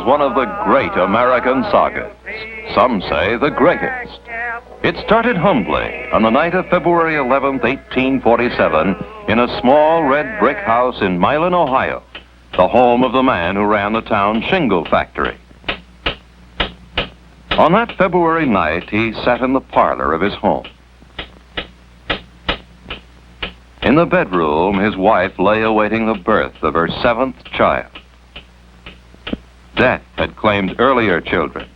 is one of the great American sagas. Some say the greatest. It started humbly on the night of February 11th, 1847, in a small red brick house in Milan, Ohio, the home of the man who ran the town shingle factory. On that February night, he sat in the parlor of his home. In the bedroom, his wife lay awaiting the birth of her 7th child. Death had claimed earlier children.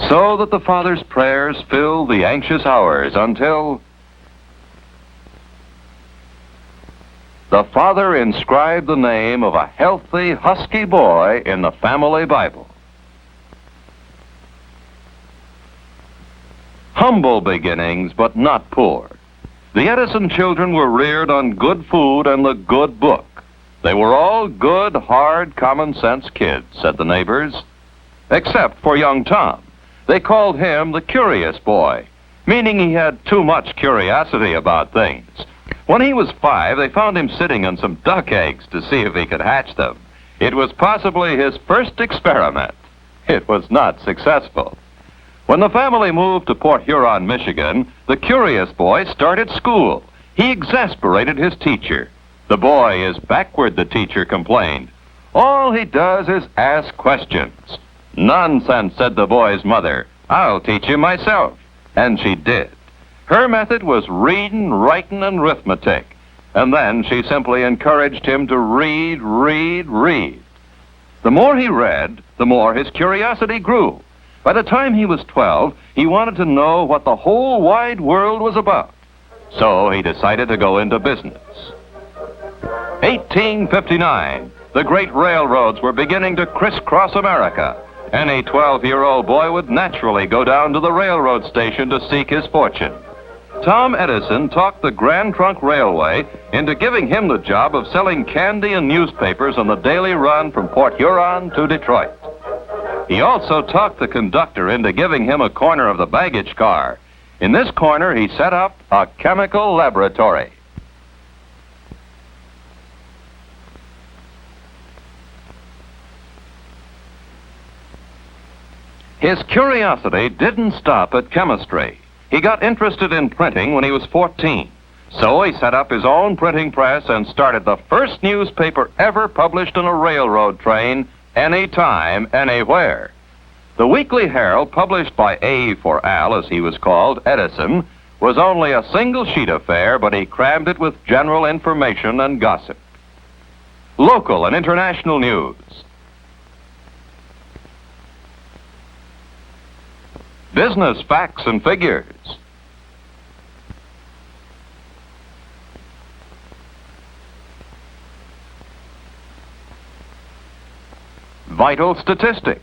So that the father's prayers filled the anxious hours until the father inscribed the name of a healthy, husky boy in the family Bible. Humble beginnings, but not poor. The Edison children were reared on good food and the good book. They were all good, hard, common-sense kids, said the neighbors, except for young Tom. They called him the curious boy, meaning he had too much curiosity about things. When he was 5, they found him sitting on some duck eggs to see if he could hatch them. It was possibly his first experiment. It was not successful. When the family moved to Port Huron, Michigan, the curious boy started school. He exasperated his teacher. The boy is backward, the teacher complained. All he does is ask questions. Nonsense, said the boy's mother. I'll teach you myself. And she did. Her method was reading, writing, and arithmetic. And then she simply encouraged him to read, read, read. The more he read, the more his curiosity grew. By the time he was 12, he wanted to know what the whole wide world was about. So he decided to go into business. 1859, the great railroads were beginning to crisscross America. Any 12-year-old boy would naturally go down to the railroad station to seek his fortune. Tom Edison talked the Grand Trunk Railway into giving him the job of selling candy and newspapers on the daily run from Port Huron to Detroit. He also talked the conductor into giving him a corner of the baggage car. In this corner, he set up a chemical laboratory. His curiosity didn't stop at chemistry. He got interested in printing when he was 14. So he set up his own printing press and started the first newspaper ever published on a railroad train, anytime, anywhere. The Weekly Herald, published by A for Al, as he was called, Edison, was only a single sheet affair, but he crammed it with general information and gossip. Local and international news. Business facts and figures. Vital statistics.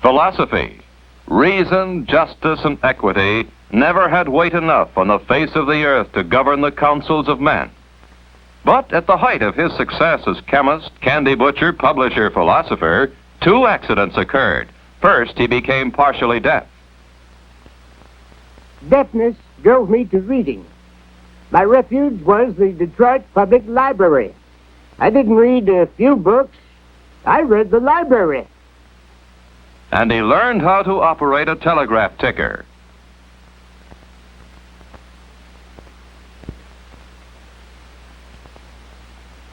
Philosophy. Reason, justice, and equity never had weight enough on the face of the earth to govern the councils of men. But at the height of his success as chemist, candy butcher, publisher, philosopher, 2 accidents occurred. First, he became partially deaf. Deafness drove me to reading. My refuge was the Detroit Public Library. I didn't read a few books. I read the library. And he learned how to operate a telegraph ticker.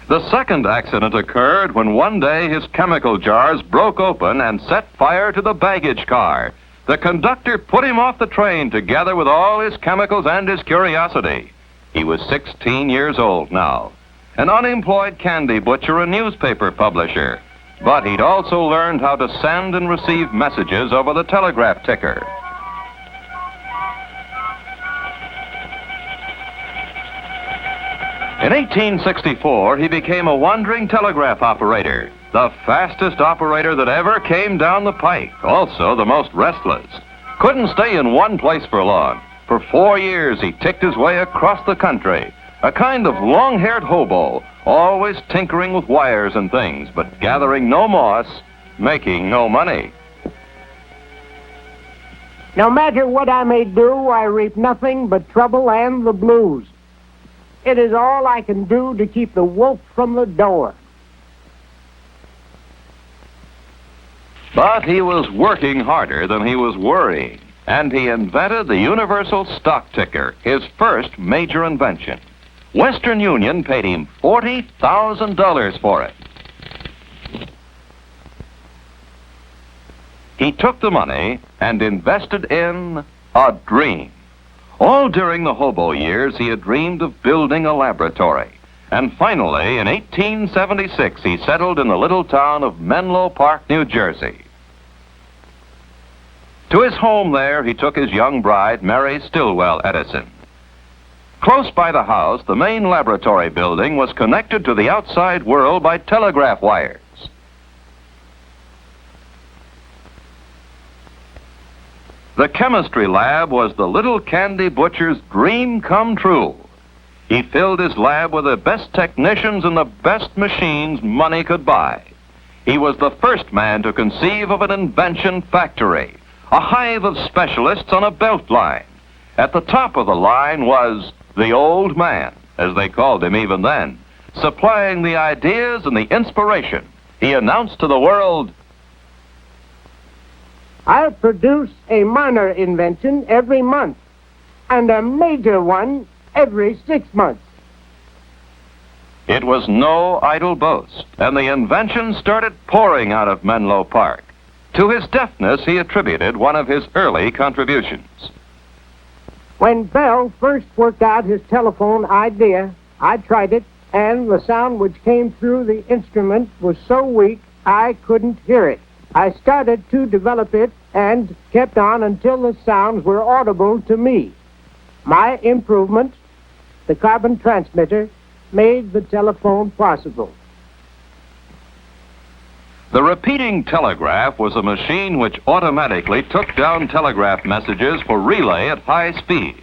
The second accident occurred when one day his chemical jars broke open and set fire to the baggage car. The conductor put him off the train together with all his chemicals and his curiosity. He was 16 years old now, an unemployed candy butcher and newspaper publisher. But he'd also learned how to send and receive messages over the telegraph ticker. In 1864, he became a wandering telegraph operator, the fastest operator that ever came down the pike, also the most restless. Couldn't stay in one place for long. For 4 years, he ticked his way across the country, a kind of long-haired hobo, always tinkering with wires and things, but gathering no moss, making no money. No matter what I may do, I reap nothing but trouble and the blues. It is all I can do to keep the wolf from the door. But he was working harder than he was worrying, and he invented the universal stock ticker, his first major invention. Western Union paid him $40,000 for it. He took the money and invested in a dream. All during the hobo years, he had dreamed of building a laboratory. And finally, in 1876, he settled in the little town of Menlo Park, New Jersey. To his home there, he took his young bride, Mary Stillwell Edison. Close by the house, the main laboratory building was connected to the outside world by telegraph wires. The chemistry lab was the little candy butcher's dream come true. He filled his lab with the best technicians and the best machines money could buy. He was the first man to conceive of an invention factory, a hive of specialists on a belt line. At the top of the line was the old man, as they called him even then, supplying the ideas and the inspiration. He announced to the world, I produce a minor invention every month, and a major one every 6 months. It was no idle boast, and the invention started pouring out of Menlo Park. To his deafness, he attributed one of his early contributions. When Bell first worked out his telephone idea, I tried it, and the sound which came through the instrument was so weak I couldn't hear it. I started to develop it and kept on until the sounds were audible to me. My improvement, the carbon transmitter, made the telephone possible. The repeating telegraph was a machine which automatically took down telegraph messages for relay at high speed.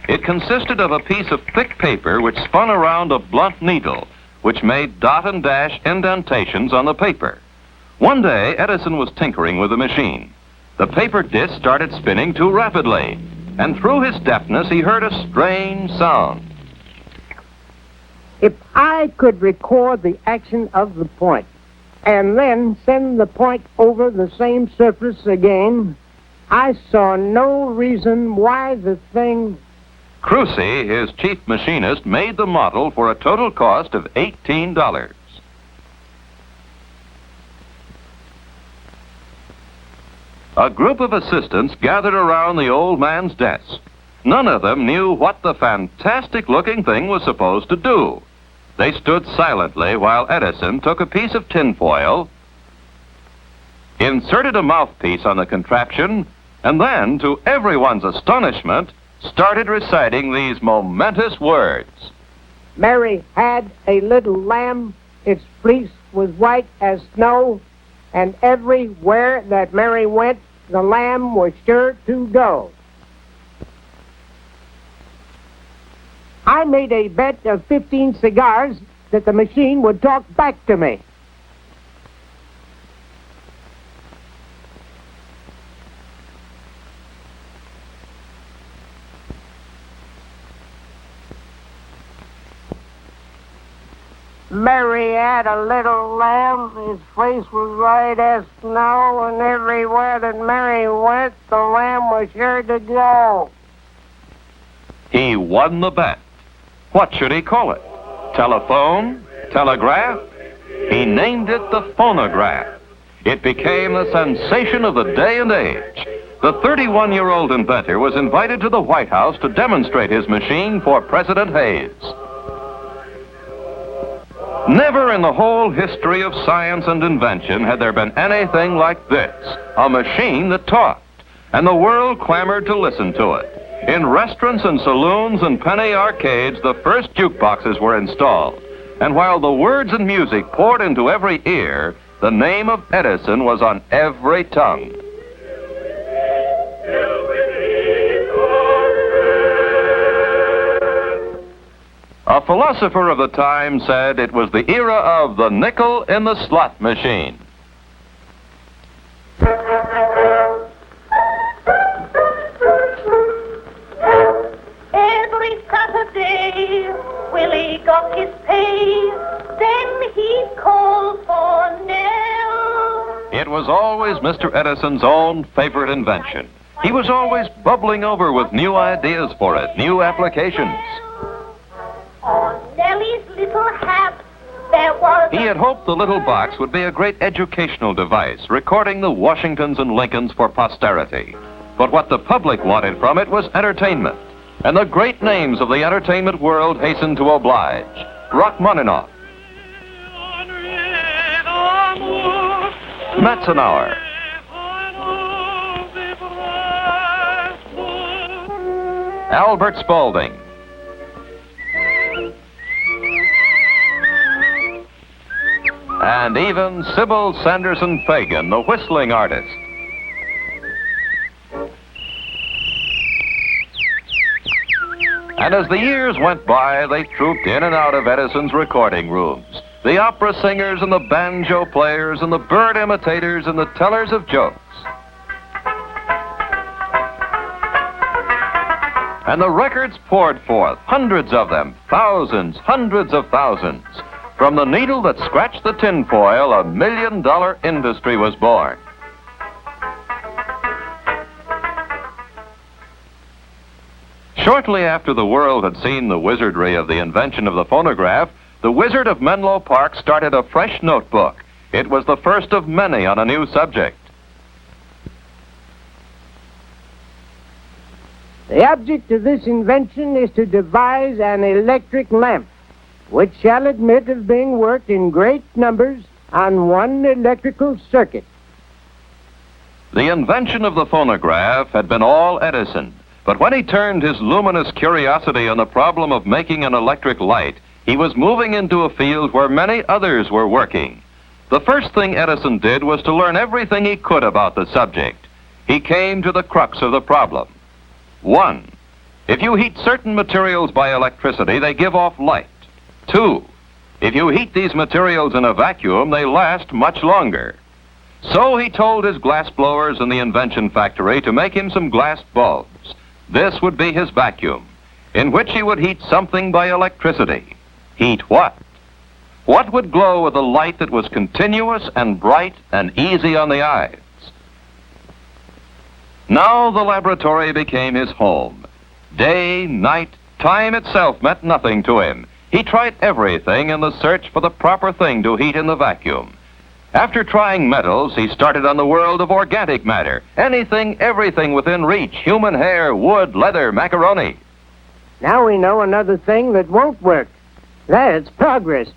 It consisted of a piece of thick paper which spun around a blunt needle, which made dot and dash indentations on the paper. One day, Edison was tinkering with the machine. The paper disc started spinning too rapidly, and through his deafness, he heard a strange sound. If I could record the action of the point, and then send the point over the same surface again, I saw no reason why the thing... Crucy, his chief machinist, made the model for a total cost of $18. A group of assistants gathered around the old man's desk. None of them knew what the fantastic-looking thing was supposed to do. They stood silently while Edison took a piece of tinfoil, inserted a mouthpiece on the contraption, and then, to everyone's astonishment, started reciting these momentous words. Mary had a little lamb, its fleece was white as snow, and everywhere that Mary went, the lamb was sure to go. I made a bet of 15 cigars that the machine would talk back to me. Mary had a little lamb, his face was white as snow, and everywhere that Mary went, the lamb was sure to go. He won the bet. What should he call it? Telephone? Telegraph? He named it the phonograph. It became the sensation of the day and age. The 31-year-old inventor was invited to the White House to demonstrate his machine for President Hayes. Never in the whole history of science and invention had there been anything like this, a machine that talked, and the world clamored to listen to it. In restaurants and saloons and penny arcades, the first jukeboxes were installed, and while the words and music poured into every ear, the name of Edison was on every tongue. A philosopher of the time said it was the era of the nickel in the slot machine. Every Saturday, Willie got his pay, then he'd call for Nell. It was always Mr. Edison's own favorite invention. He was always bubbling over with new ideas for it, new applications. On Nellie's little hat, there was... He had hoped the little box would be a great educational device, recording the Washingtons and Lincolns for posterity. But what the public wanted from it was entertainment. And the great names of the entertainment world hastened to oblige. Rachmaninoff, Metzenauer, Albert Spaulding, and even Sybil Sanderson Fagan, the whistling artist. And as the years went by, they trooped in and out of Edison's recording rooms. The opera singers and the banjo players and the bird imitators and the tellers of jokes. And the records poured forth, hundreds of them, thousands, hundreds of thousands. From the needle that scratched the tinfoil, $1 million industry was born. Shortly after the world had seen the wizardry of the invention of the phonograph, the Wizard of Menlo Park started a fresh notebook. It was the first of many on a new subject. The object of this invention is to devise an electric lamp, which shall admit of being worked in great numbers on one electrical circuit. The invention of the phonograph had been all Edison, but when he turned his luminous curiosity on the problem of making an electric light, he was moving into a field where many others were working. The first thing Edison did was to learn everything he could about the subject. He came to the crux of the problem. 1. If you heat certain materials by electricity, they give off light. 2. If you heat these materials in a vacuum, they last much longer. So he told his glass blowers in the invention factory to make him some glass bulbs. This would be his vacuum, in which he would heat something by electricity. Heat what? What would glow with a light that was continuous and bright and easy on the eyes? Now the laboratory became his home. Day, night, time itself meant nothing to him. He tried everything in the search for the proper thing to heat in the vacuum. After trying metals, he started on the world of organic matter. Anything, everything within reach. Human hair, wood, leather, macaroni. Now we know another thing that won't work. That's progress.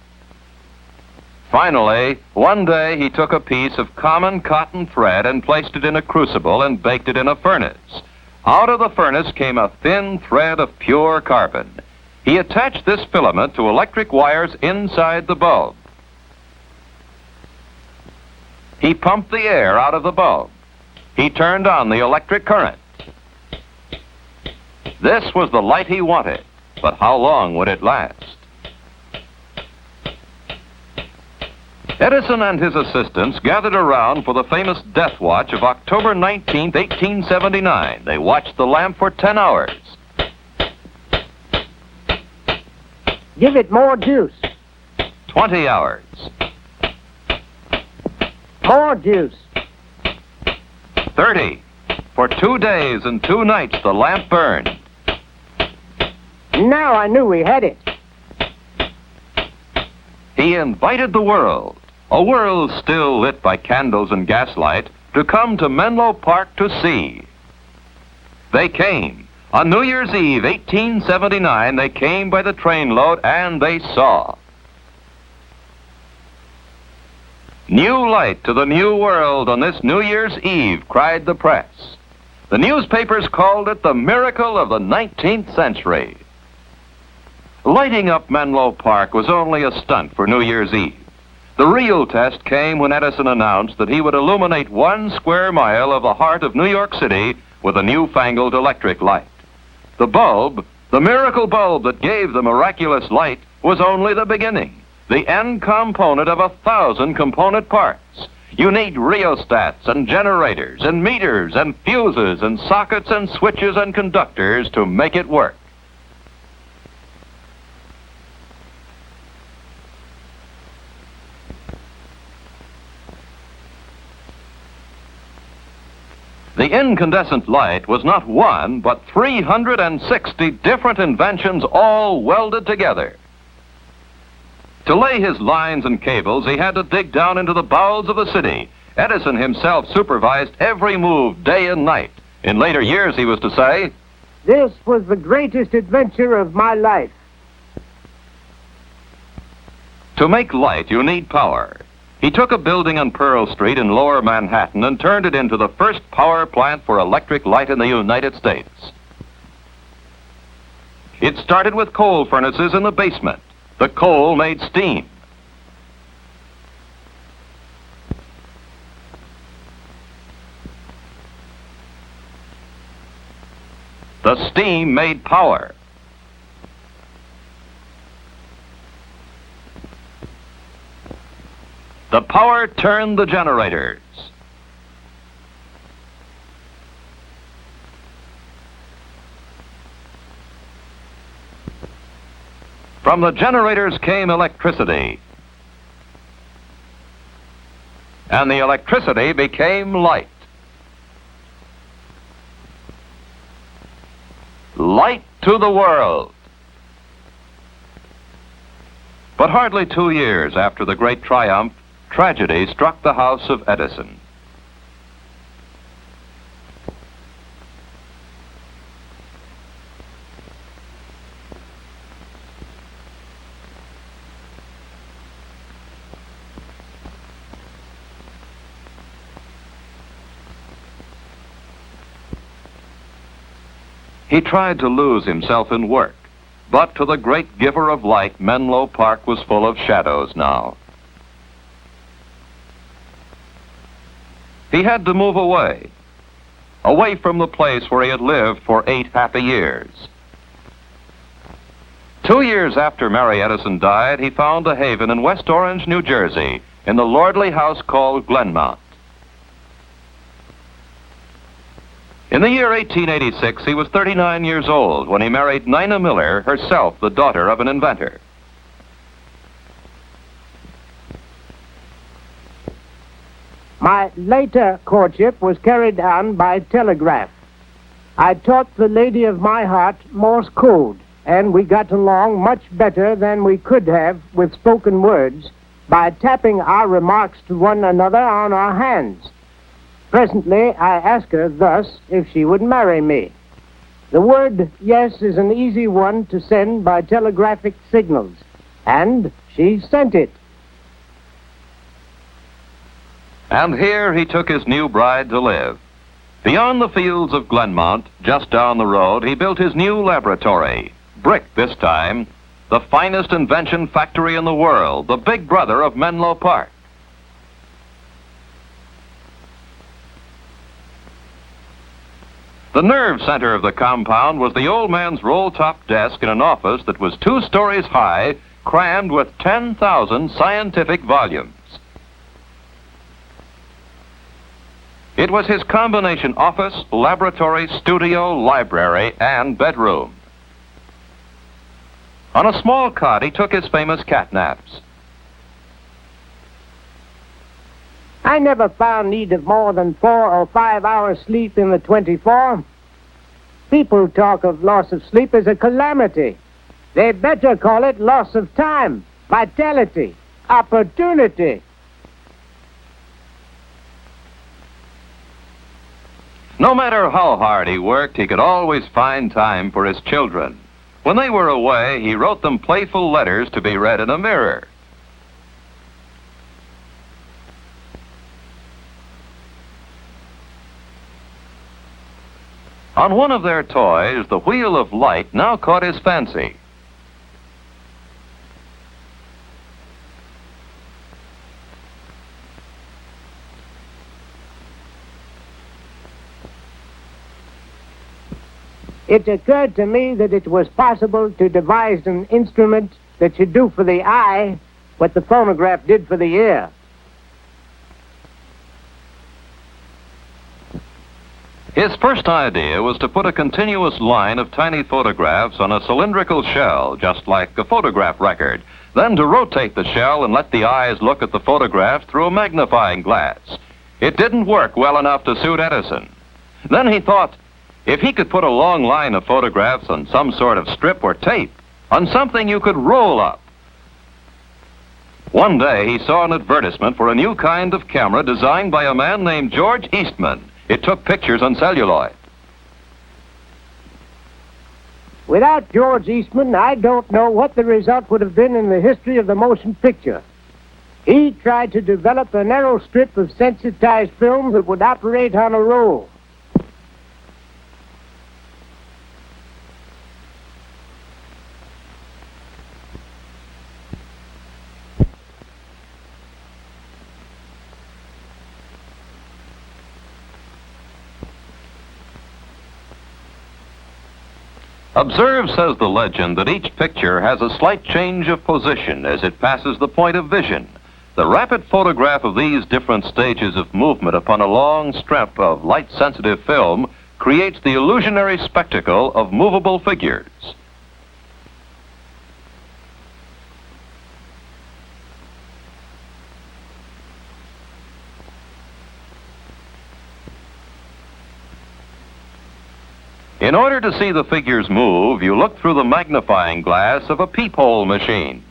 Finally, one day he took a piece of common cotton thread and placed it in a crucible and baked it in a furnace. Out of the furnace came a thin thread of pure carbon. He attached this filament to electric wires inside the bulb. He pumped the air out of the bulb. He turned on the electric current. This was the light he wanted, but how long would it last? Edison and his assistants gathered around for the famous death watch of October 19, 1879. They watched the lamp for 10 hours. Give it more juice. 20 hours. More juice. 30. For 2 days and 2 nights, the lamp burned. Now I knew we had it. He invited the world, a world still lit by candles and gaslight, to come to Menlo Park to see. They came. On New Year's Eve, 1879, they came by the trainload and they saw. New light to the new world on this New Year's Eve, cried the press. The newspapers called it the miracle of the 19th century. Lighting up Menlo Park was only a stunt for New Year's Eve. The real test came when Edison announced that he would illuminate 1 square mile of the heart of New York City with a newfangled electric light. The bulb, the miracle bulb that gave the miraculous light, was only the beginning, the end component of 1,000 component parts. You need rheostats and generators and meters and fuses and sockets and switches and conductors to make it work. The incandescent light was not one, but 360 different inventions all welded together. To lay his lines and cables, he had to dig down into the bowels of the city. Edison himself supervised every move day and night. In later years, he was to say, "This was the greatest adventure of my life." To make light, you need power. He took a building on Pearl Street in Lower Manhattan and turned it into the first power plant for electric light in the United States. It started with coal furnaces in the basement. The coal made steam. The steam made power. The power turned the generators. From the generators came electricity. And the electricity became light. Light to the world. But hardly 2 years after the great triumph, tragedy struck the house of Edison. He tried to lose himself in work, but to the great giver of light, Menlo Park was full of shadows now. He had to move away from the place where he had lived for 8 happy years. 2 years after Mary Edison died, he found a haven in West Orange, New Jersey, in the lordly house called Glenmount. In the year 1886, he was 39 years old when he married Nina Miller, herself the daughter of an inventor. My later courtship was carried on by telegraph. I taught the lady of my heart Morse code, and we got along much better than we could have with spoken words by tapping our remarks to one another on our hands. Presently, I asked her thus if she would marry me. The word yes is an easy one to send by telegraphic signals, and she sent it. And here he took his new bride to live. Beyond the fields of Glenmount, just down the road, he built his new laboratory. Brick this time, the finest invention factory in the world, the big brother of Menlo Park. The nerve center of the compound was the old man's roll-top desk in an office that was 2 stories high, crammed with 10,000 scientific volumes. It was his combination office, laboratory, studio, library, and bedroom. On a small cot, he took his famous cat naps. I never found need of more than 4 or 5 hours sleep in the 24. People talk of loss of sleep as a calamity. They better call it loss of time, vitality, opportunity. No matter how hard he worked, he could always find time for his children. When they were away, he wrote them playful letters to be read in a mirror. On one of their toys, the wheel of light now caught his fancy. It occurred to me that it was possible to devise an instrument that should do for the eye what the phonograph did for the ear. His first idea was to put a continuous line of tiny photographs on a cylindrical shell, just like a photograph record, then to rotate the shell and let the eyes look at the photograph through a magnifying glass. It didn't work well enough to suit Edison. Then he thought, if he could put a long line of photographs on some sort of strip or tape, on something you could roll up. One day he saw an advertisement for a new kind of camera designed by a man named George Eastman. It took pictures on celluloid. Without George Eastman, I don't know what the result would have been in the history of the motion picture. He tried to develop a narrow strip of sensitized film that would operate on a roll. Observe, says the legend, that each picture has a slight change of position as it passes the point of vision. The rapid photograph of these different stages of movement upon a long strip of light-sensitive film creates the illusionary spectacle of movable figures. In order to see the figures move, you look through the magnifying glass of a peephole machine.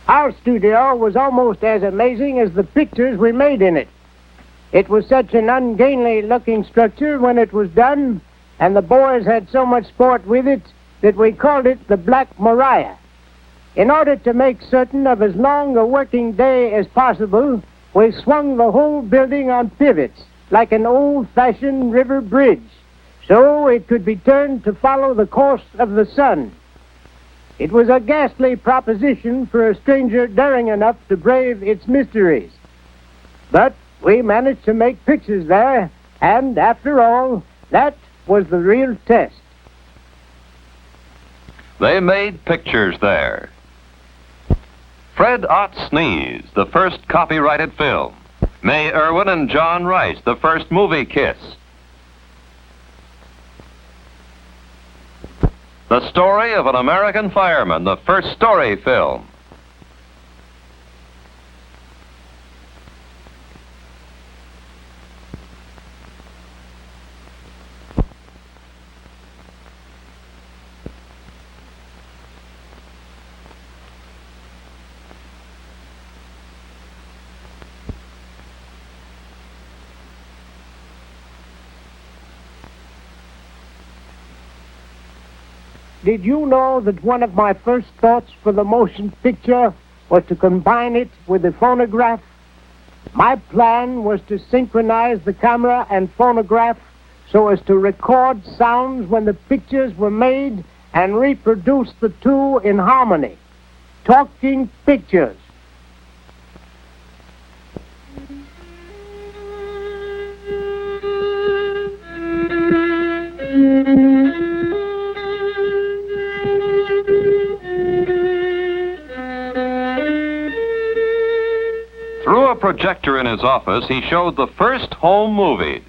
Our studio was almost as amazing as the pictures we made in it. It was such an ungainly-looking structure when it was done, and the boys had so much sport with it that we called it the Black Maria. In order to make certain of as long a working day as possible, we swung the whole building on pivots, like an old-fashioned river bridge, so it could be turned to follow the course of the sun. It was a ghastly proposition for a stranger daring enough to brave its mysteries. But we managed to make pictures there, and after all, that was the real test. They made pictures there. Fred Ott Sneeze, the first copyrighted film. May Irwin and John Rice, the first movie kiss. The story of an American fireman, the first story film. Did you know that one of my first thoughts for the motion picture was to combine it with the phonograph? My plan was to synchronize the camera and phonograph so as to record sounds when the pictures were made and reproduce the two in harmony. Talking pictures. Through a projector in his office, he showed the first home movies.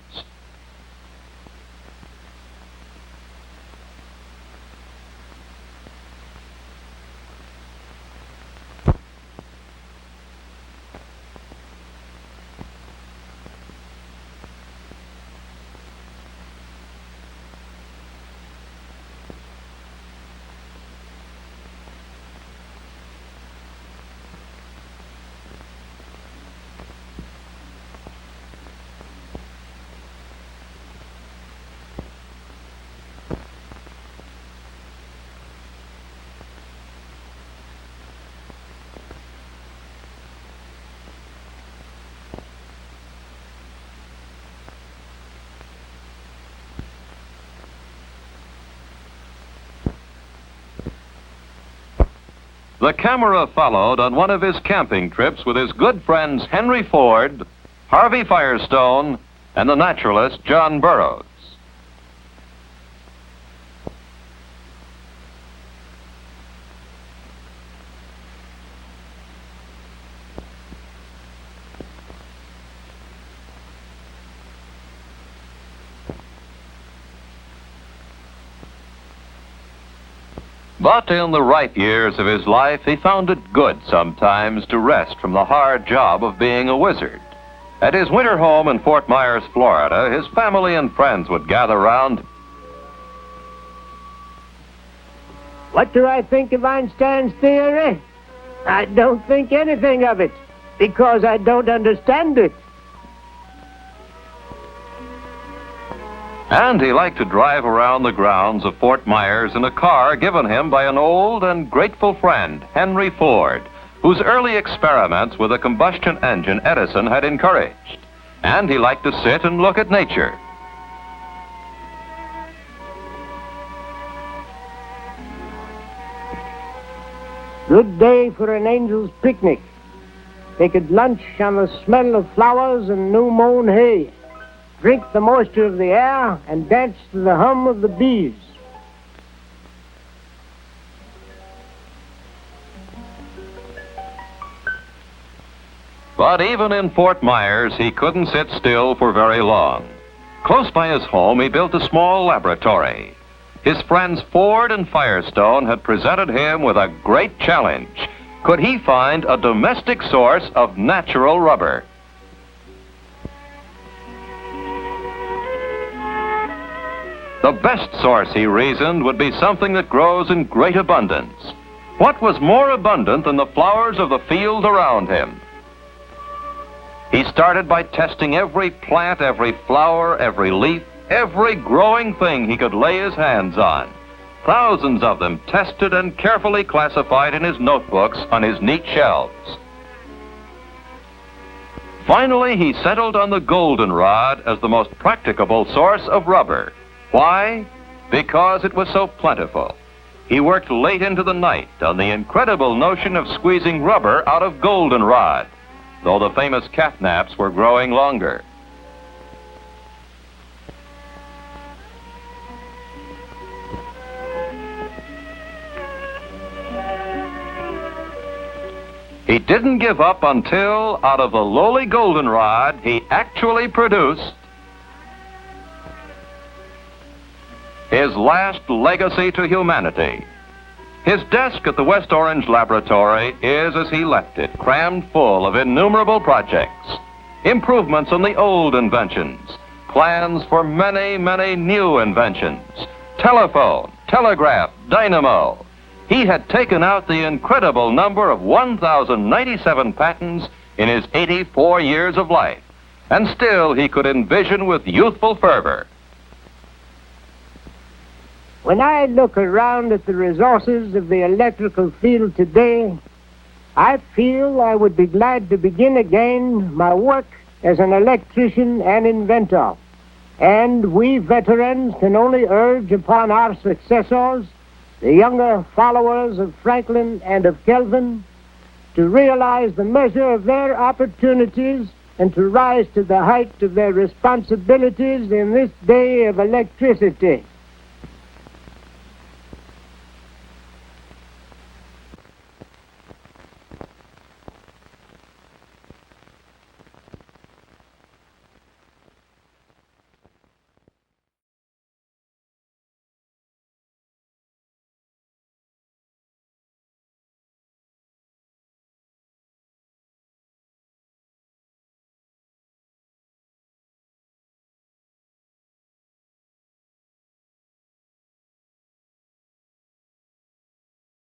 The camera followed on one of his camping trips with his good friends Henry Ford, Harvey Firestone, and the naturalist John Burroughs. But in the ripe years of his life, he found it good sometimes to rest from the hard job of being a wizard. At his winter home in Fort Myers, Florida, his family and friends would gather round. What do I think of Einstein's theory? I don't think anything of it, because I don't understand it. And he liked to drive around the grounds of Fort Myers in a car given him by an old and grateful friend, Henry Ford, whose early experiments with a combustion engine Edison had encouraged. And he liked to sit and look at nature. Good day for an angel's picnic. They could lunch on the smell of flowers and new-mown hay, drink the moisture of the air, and dance to the hum of the bees. But even in Fort Myers, he couldn't sit still for very long. Close by his home, he built a small laboratory. His friends Ford and Firestone had presented him with a great challenge. Could he find a domestic source of natural rubber? The best source, he reasoned, would be something that grows in great abundance. What was more abundant than the flowers of the field around him? He started by testing every plant, every flower, every leaf, every growing thing he could lay his hands on. Thousands of them tested and carefully classified in his notebooks on his neat shelves. Finally, he settled on the goldenrod as the most practicable source of rubber. Why? Because it was so plentiful. He worked late into the night on the incredible notion of squeezing rubber out of goldenrod, though the famous catnaps were growing longer. He didn't give up until, out of the lowly goldenrod, he actually produced his last legacy to humanity. His desk at the West Orange Laboratory is as he left it, crammed full of innumerable projects, improvements on the old inventions, plans for many, many new inventions, telephone, telegraph, dynamo. He had taken out the incredible number of 1,097 patents in his 84 years of life, and still he could envision with youthful fervor. When I look around at the resources of the electrical field today, I feel I would be glad to begin again my work as an electrician and inventor. And we veterans can only urge upon our successors, the younger followers of Franklin and of Kelvin, to realize the measure of their opportunities and to rise to the height of their responsibilities in this day of electricity.